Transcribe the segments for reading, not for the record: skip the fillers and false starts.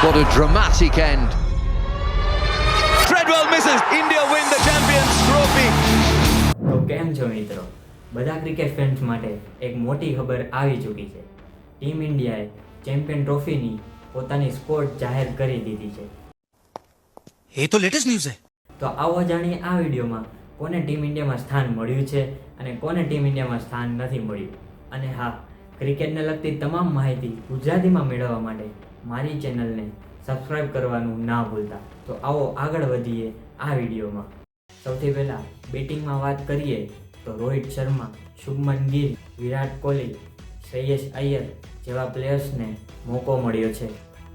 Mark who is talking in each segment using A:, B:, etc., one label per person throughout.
A: What a dramatic end.
B: Treadwell misses. India win the Champions Trophy.
C: તો કેમ છો મિત્રો? બધા ક્રિકેટ ફેન્સ માટે એક મોટી ખબર આવી ચૂકી છે. ટીમ ઇન્ડિયાએ ચેમ્પિયન ટ્રોફીની પોતાની સ્કોડ જાહેર કરી દીધી છે.
D: ये तो लेटेस्ट न्यूज़ है.
C: તો આવો જાણીએ આ વિડીયોમાં કોને ટીમ ઇન્ડિયામાં સ્થાન મળ્યું છે અને કોને ટીમ ઇન્ડિયામાં સ્થાન નથી મળ્યું. અને હા, ક્રિકેટને લગતી તમામ માહિતી ગુજરાતીમાં મેળવવા માટે મારી ચેનલને સબસ્ક્રાઈબ કરવાનું ના ભૂલતા. તો આવો આગળ વધીએ આ વિડીયોમાં. સૌથી પહેલાં બેટિંગમાં વાત કરીએ તો રોહિત શર્મા, શુભમન ગિલ, વિરાટ કોહલી, શ્રેયસ અય્યર જેવા પ્લેયર્સને મોકો મળ્યો છે.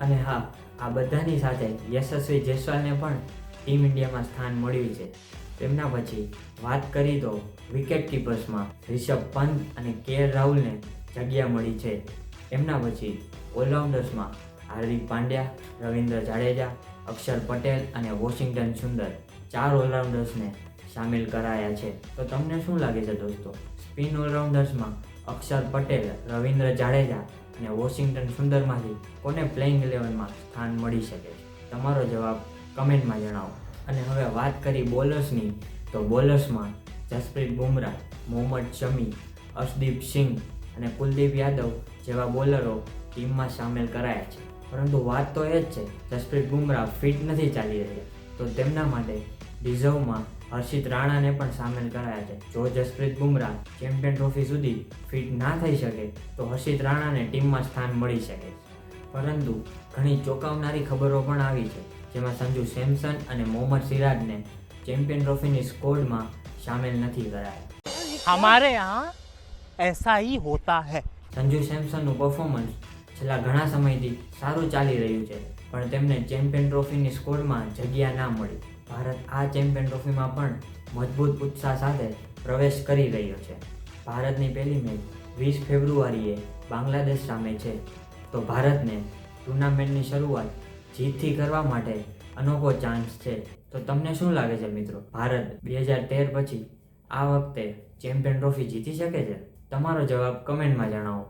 C: અને હા, આ બધાની સાથે યશસ્વી જયસ્વાલને પણ ટીમ ઇન્ડિયામાં સ્થાન મળ્યું છે. તેમના પછી વાત કરી તો વિકેટ કીપર્સમાં રિષભ પંત અને કે રાહુલને જગ્યા મળી છે. એમના પછી ઓલરાઉન્ડર્સમાં હાર્દિક પાંડ્યા, રવિન્દ્ર જાડેજા, અક્ષર પટેલ અને વોશિંગ્ટન સુંદર 4 ઓલરાઉન્ડર્સને સામેલ કરાયા છે. તો તમને શું લાગે છે દોસ્તો, સ્પિન ઓલરાઉન્ડર્સમાં અક્ષર પટેલ, રવિન્દ્ર જાડેજા અને વોશિંગ્ટન સુંદરમાંથી કોને પ્લેઇંગ 11માં સ્થાન મળી શકે છે? તમારો જવાબ કમેન્ટમાં જણાવો. અને હવે વાત કરી બોલર્સની, તો બોલર્સમાં જસપ્રીત બુમરાહ, મોહમ્મદ શમી, અર્શદીપ સિંઘ અને કુલદીપ યાદવ જેવા બોલરો ટીમમાં સામેલ કરાયા છે. પરંતુ વાત તો એ જ છે, જસપ્રીત બુમરાહ ફિટ નથી ચાલી રહ્યા, તો તેમના માટે રિઝર્વમાં હર્ષિત રાણાને પણ સામેલ કરાયા છે. જો જસપ્રીત બુમરાહ ચેમ્પિયન ટ્રોફી સુધી ફિટ ના થઈ શકે તો હર્ષિત રાણાને ટીમમાં સ્થાન મળી શકે છે. પરંતુ ઘણી ચોંકાવનારી ખબરો પણ આવી છે, જેમાં સંજુ સેમસન અને મોહમ્મદ સિરાજને ચેમ્પિયન ટ્રોફીની સ્કોડમાં સામેલ નથી કરાયા.
D: हमारे यहाँ ऐसा ही होता है.
C: સંજુ સેમસનનું પરફોર્મન્સ છેલ્લા ઘણા સમયથી સારું ચાલી રહ્યું છે, પણ તેમને ચેમ્પિયન ટ્રોફીની સ્કોડમાં જગ્યા ના મળી. ભારત આ ચેમ્પિયન ટ્રોફીમાં પણ મજબૂત ઉત્સાહ સાથે પ્રવેશ કરી રહ્યો છે. ભારતની પહેલી મેચ 20 ફેબ્રુઆરીએ બાંગ્લાદેશ સામે છે. તો ભારતને ટુર્નામેન્ટની શરૂઆત જીતથી કરવા માટે અનોખો ચાન્સ છે. તો તમને શું લાગે છે મિત્રો, ભારત 2013 પછી આ વખતે ચેમ્પિયન ટ્રોફી જીતી શકે છે? તમારો જવાબ કમેન્ટમાં જણાવો.